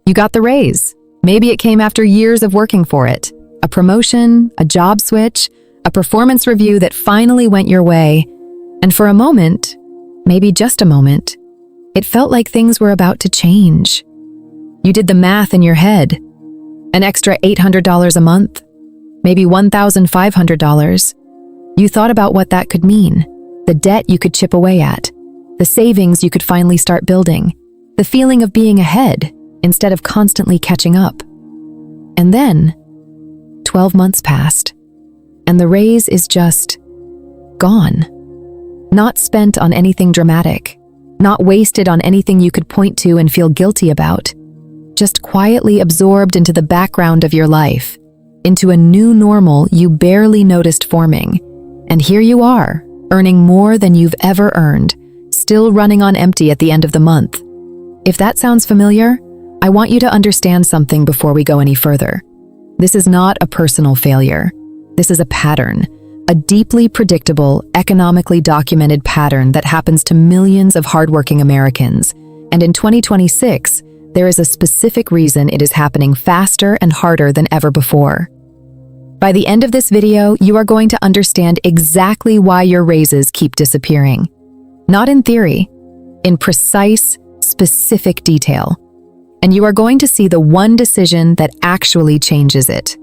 You got the raise. Maybe it came after years of working for it. A promotion, a job switch, a performance review that finally went your way. And for a moment, maybe just a moment, it felt like things were about to change. You did the math in your head. An extra $800 a month, maybe $1,500. You thought about what that could mean, the debt you could chip away at, the savings you could finally start building, the feeling of being ahead instead of constantly catching up. And then, 12 months passed, and the raise is just gone. Not spent on anything dramatic, not wasted on anything you could point to and feel guilty about, just quietly absorbed into the background of your life, into a new normal you barely noticed forming. And here you are, earning more than you've ever earned, still running on empty at the end of the month. If that sounds familiar, I want you to understand something before we go any further. This is not a personal failure. This is a pattern, a deeply predictable, economically documented pattern that happens to millions of hardworking Americans. And in 2026, there is a specific reason it is happening faster and harder than ever before. By the end of this video, you are going to understand exactly why your raises keep disappearing. Not in theory, in precise, specific detail. And you are going to see the one decision that actually changes it.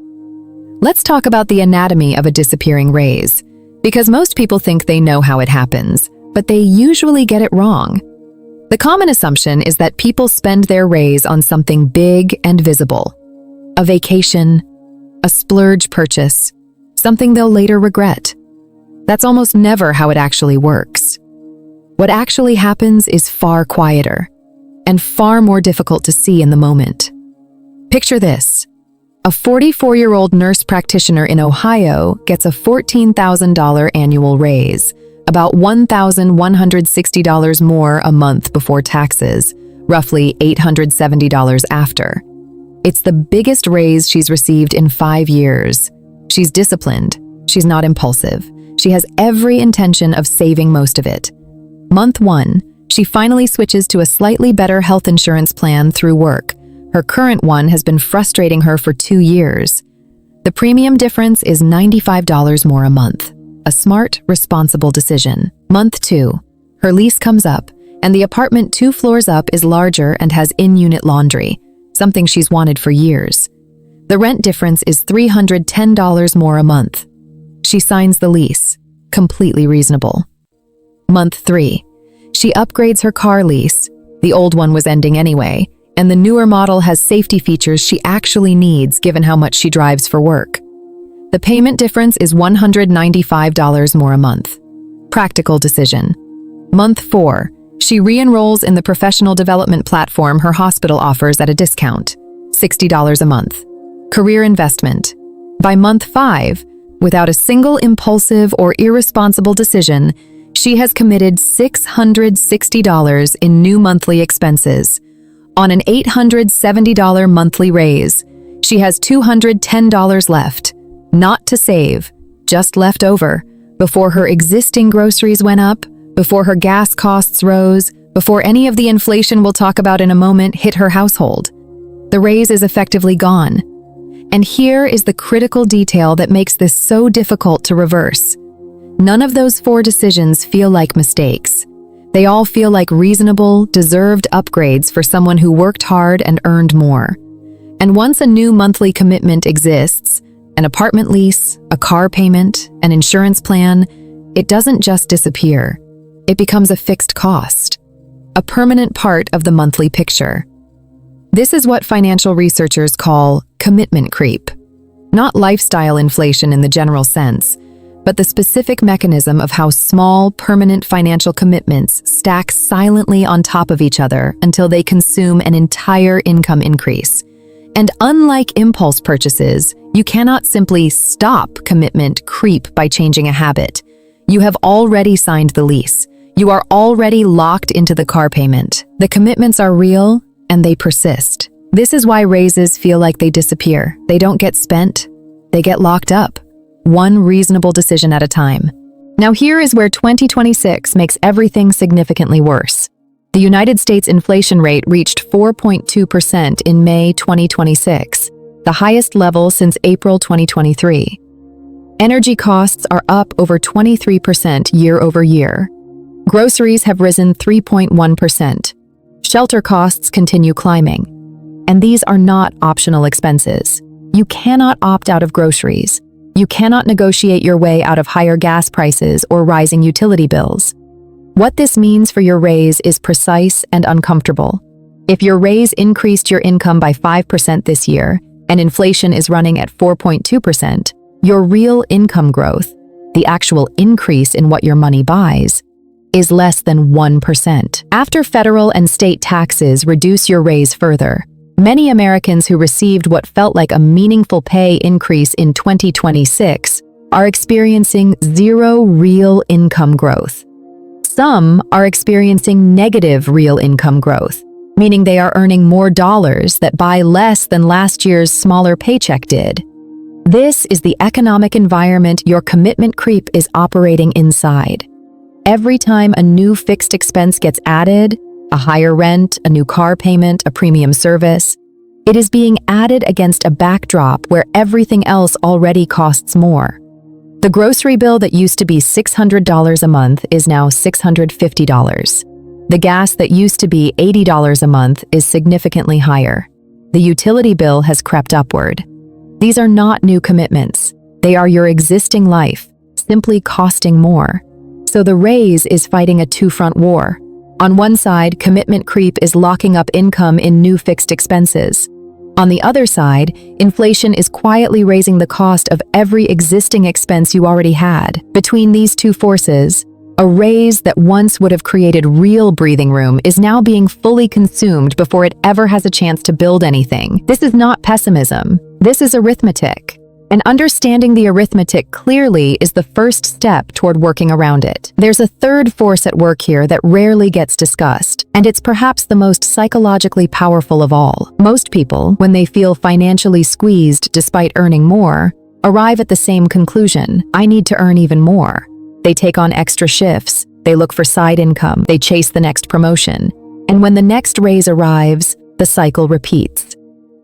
Let's talk about the anatomy of a disappearing raise, because most people think they know how it happens, but they usually get it wrong. The common assumption is that people spend their raise on something big and visible. A vacation, a splurge purchase, something they'll later regret. That's almost never how it actually works. What actually happens is far quieter and far more difficult to see in the moment. Picture this. A 44-year-old nurse practitioner in Ohio gets a $14,000 annual raise, about $1,160 more a month before taxes, roughly $870 after. It's the biggest raise she's received in 5 years. She's disciplined. She's not impulsive. She has every intention of saving most of it. Month 1, she finally switches to a slightly better health insurance plan through work. Her current one has been frustrating her for 2 years. The premium difference is $95 more a month. A smart, responsible decision. Month 2, her lease comes up, and the apartment 2 floors up is larger and has in-unit laundry, something she's wanted for years. The rent difference is $310 more a month. She signs the lease, completely reasonable. Month 3, she upgrades her car lease. The old one was ending anyway, and the newer model has safety features she actually needs given how much she drives for work. The payment difference is $195 more a month. Practical decision. Month 4, she re-enrolls in the professional development platform her hospital offers at a discount, $60 a month. Career investment. By month 5, without a single impulsive or irresponsible decision, she has committed $660 in new monthly expenses. On an $870 monthly raise, she has $210 left, not to save, just left over, before her existing groceries went up, before her gas costs rose, before any of the inflation we'll talk about in a moment hit her household. The raise is effectively gone. And here is the critical detail that makes this so difficult to reverse. None of those 4 decisions feel like mistakes. They all feel like reasonable, deserved upgrades for someone who worked hard and earned more. And once a new monthly commitment exists, an apartment lease, a car payment, an insurance plan, it doesn't just disappear. It becomes a fixed cost, a permanent part of the monthly picture. This is what financial researchers call commitment creep. Not lifestyle inflation in the general sense, but the specific mechanism of how small, permanent financial commitments stack silently on top of each other until they consume an entire income increase. And unlike impulse purchases, you cannot simply stop commitment creep by changing a habit. You have already signed the lease. You are already locked into the car payment. The commitments are real, and they persist. This is why raises feel like they disappear. They don't get spent, they get locked up. One reasonable decision at a time. Now here is where 2026 makes everything significantly worse. The United States inflation rate reached 4.2% in May 2026, the highest level since April 2023. Energy costs are up over 23% year over year. Groceries have risen 3.1%. Shelter costs continue climbing. And these are not optional expenses. You cannot opt out of groceries. You cannot negotiate your way out of higher gas prices or rising utility bills. What this means for your raise is precise and uncomfortable. If your raise increased your income by 5% this year, and inflation is running at 4.2%, your real income growth, the actual increase in what your money buys, is less than 1%. After federal and state taxes reduce your raise further, many Americans who received what felt like a meaningful pay increase in 2026 are experiencing zero real income growth. Some are experiencing negative real income growth, meaning they are earning more dollars that buy less than last year's smaller paycheck did. This is the economic environment your commitment creep is operating inside. Every time a new fixed expense gets added, a higher rent, a new car payment, a premium service, it is being added against a backdrop where everything else already costs more. The grocery bill that used to be $600 a month is now $650. The gas that used to be $80 a month is significantly higher. The utility bill has crept upward. These are not new commitments. They are your existing life, simply costing more. So the raise is fighting a two-front war. On one side, commitment creep is locking up income in new fixed expenses. On the other side, inflation is quietly raising the cost of every existing expense you already had. Between these two forces, a raise that once would have created real breathing room is now being fully consumed before it ever has a chance to build anything. This is not pessimism. This is arithmetic. And understanding the arithmetic clearly is the first step toward working around it. There's a third force at work here that rarely gets discussed, and it's perhaps the most psychologically powerful of all. Most people, when they feel financially squeezed despite earning more, arrive at the same conclusion: I need to earn even more. They take on extra shifts, they look for side income, they chase the next promotion, and when the next raise arrives, the cycle repeats.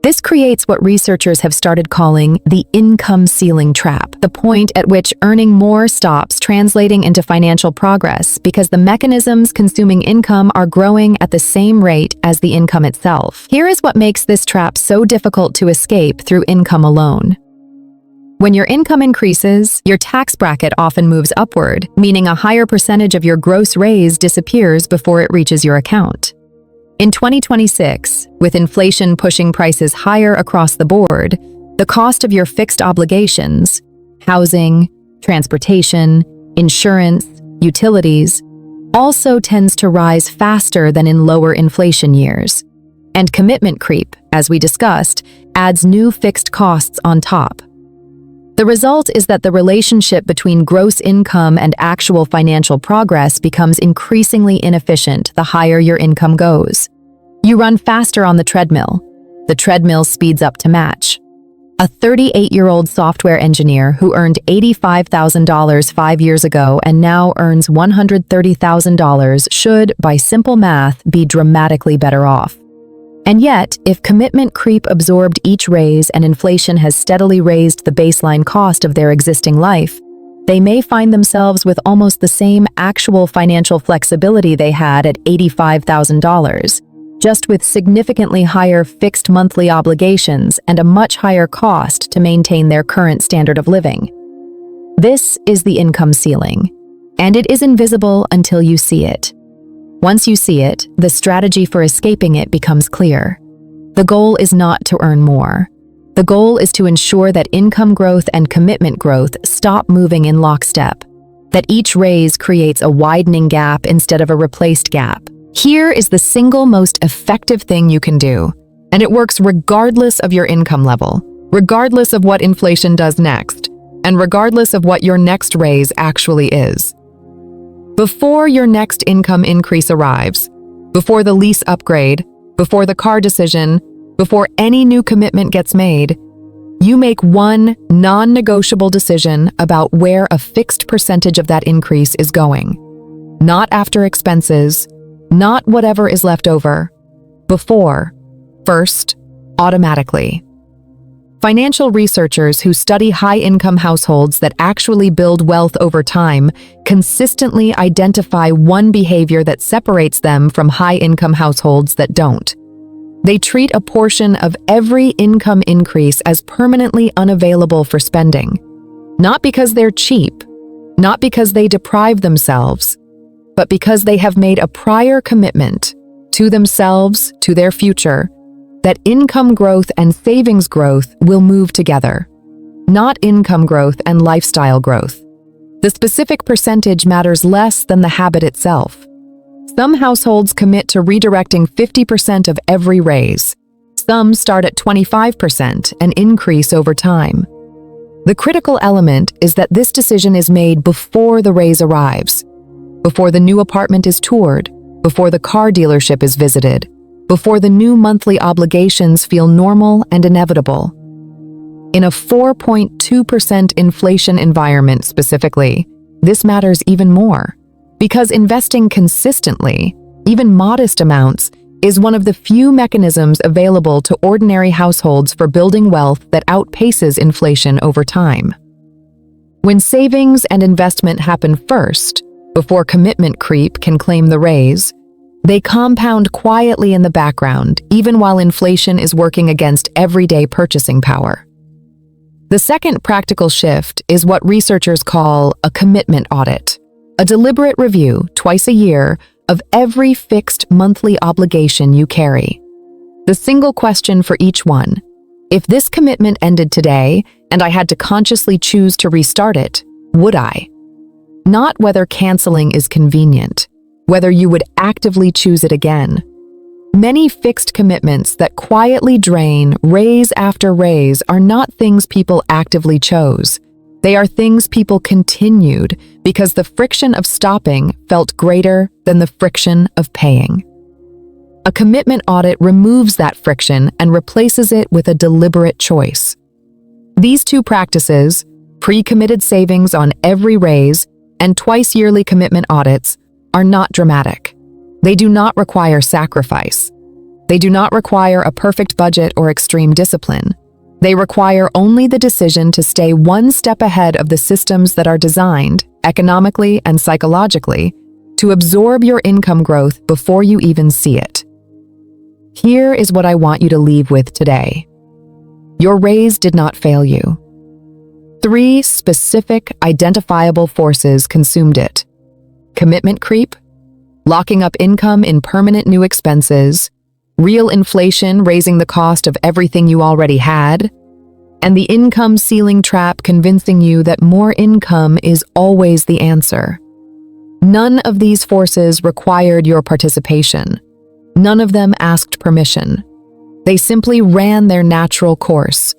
This creates what researchers have started calling the income ceiling trap, the point at which earning more stops translating into financial progress because the mechanisms consuming income are growing at the same rate as the income itself. Here is what makes this trap so difficult to escape through income alone. When your income increases, your tax bracket often moves upward, meaning a higher percentage of your gross raise disappears before it reaches your account. In 2026, with inflation pushing prices higher across the board, the cost of your fixed obligations, housing, transportation, insurance, utilities, also tends to rise faster than in lower inflation years. And commitment creep, as we discussed, adds new fixed costs on top. The result is that the relationship between gross income and actual financial progress becomes increasingly inefficient the higher your income goes. You run faster on the treadmill. The treadmill speeds up to match. A 38-year-old software engineer who earned $85,000 5 years ago and now earns $130,000 should, by simple math, be dramatically better off. And yet, if commitment creep absorbed each raise and inflation has steadily raised the baseline cost of their existing life, they may find themselves with almost the same actual financial flexibility they had at $85,000, just with significantly higher fixed monthly obligations and a much higher cost to maintain their current standard of living. This is the income ceiling, and it is invisible until you see it. Once you see it, the strategy for escaping it becomes clear. The goal is not to earn more. The goal is to ensure that income growth and commitment growth stop moving in lockstep, that each raise creates a widening gap instead of a replaced gap. Here is the single most effective thing you can do, and it works regardless of your income level, regardless of what inflation does next, and regardless of what your next raise actually is. Before your next income increase arrives, before the lease upgrade, before the car decision, before any new commitment gets made, you make one non-negotiable decision about where a fixed percentage of that increase is going. Not after expenses, not whatever is left over. Before, first, automatically. Financial researchers who study high-income households that actually build wealth over time consistently identify one behavior that separates them from high-income households that don't. They treat a portion of every income increase as permanently unavailable for spending, not because they're cheap, not because they deprive themselves, but because they have made a prior commitment to themselves, to their future, that income growth and savings growth will move together, not income growth and lifestyle growth. The specific percentage matters less than the habit itself. Some households commit to redirecting 50% of every raise. Some start at 25% and increase over time. The critical element is that this decision is made before the raise arrives, before the new apartment is toured, before the car dealership is visited, before the new monthly obligations feel normal and inevitable. In a 4.2% inflation environment specifically, this matters even more, because investing consistently, even modest amounts, is one of the few mechanisms available to ordinary households for building wealth that outpaces inflation over time. When savings and investment happen first, before commitment creep can claim the raise, they compound quietly in the background, even while inflation is working against everyday purchasing power. The second practical shift is what researchers call a commitment audit, a deliberate review twice a year of every fixed monthly obligation you carry. The single question for each one: if this commitment ended today and I had to consciously choose to restart it, would I? Not whether canceling is convenient, whether you would actively choose it again. Many fixed commitments that quietly drain raise after raise are not things people actively chose. They are things people continued because the friction of stopping felt greater than the friction of paying. A commitment audit removes that friction and replaces it with a deliberate choice. These two practices, pre-committed savings on every raise and twice-yearly commitment audits, are not dramatic. They do not require sacrifice. They do not require a perfect budget or extreme discipline. They require only the decision to stay one step ahead of the systems that are designed, economically and psychologically, to absorb your income growth before you even see it. Here is what I want you to leave with today. Your raise did not fail you. 3 specific, identifiable forces consumed it: commitment creep, locking up income in permanent new expenses, real inflation raising the cost of everything you already had, and the income ceiling trap convincing you that more income is always the answer. None of these forces required your participation. None of them asked permission. They simply ran their natural course,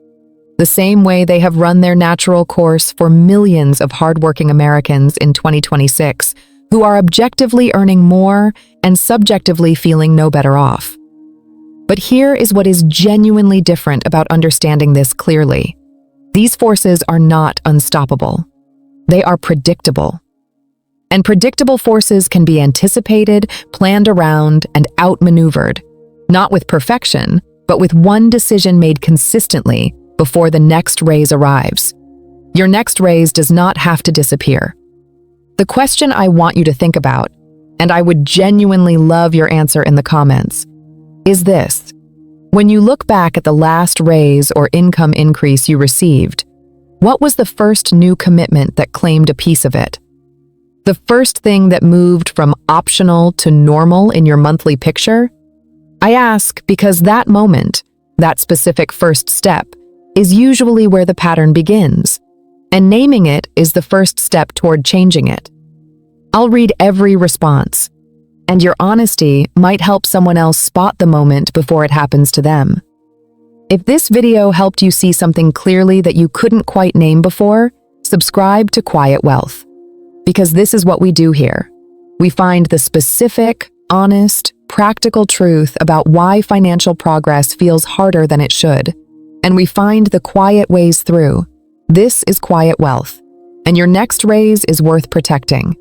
the same way they have run their natural course for millions of hardworking Americans in 2026 who are objectively earning more and subjectively feeling no better off. But here is what is genuinely different about understanding this clearly. These forces are not unstoppable. They are predictable. And predictable forces can be anticipated, planned around, and outmaneuvered, not with perfection, but with one decision made consistently before the next raise arrives. Your next raise does not have to disappear. The question I want you to think about, and I would genuinely love your answer in the comments, is this: when you look back at the last raise or income increase you received, what was the first new commitment that claimed a piece of it? The first thing that moved from optional to normal in your monthly picture? I ask because that moment, that specific first step, is usually where the pattern begins, and naming it is the first step toward changing it. I'll read every response, and your honesty might help someone else spot the moment before it happens to them. If this video helped you see something clearly that you couldn't quite name before, subscribe to Quiet Wealth. Because this is what we do here. We find the specific, honest, practical truth about why financial progress feels harder than it should. And we find the quiet ways through. This is Quiet Wealth, and your next raise is worth protecting.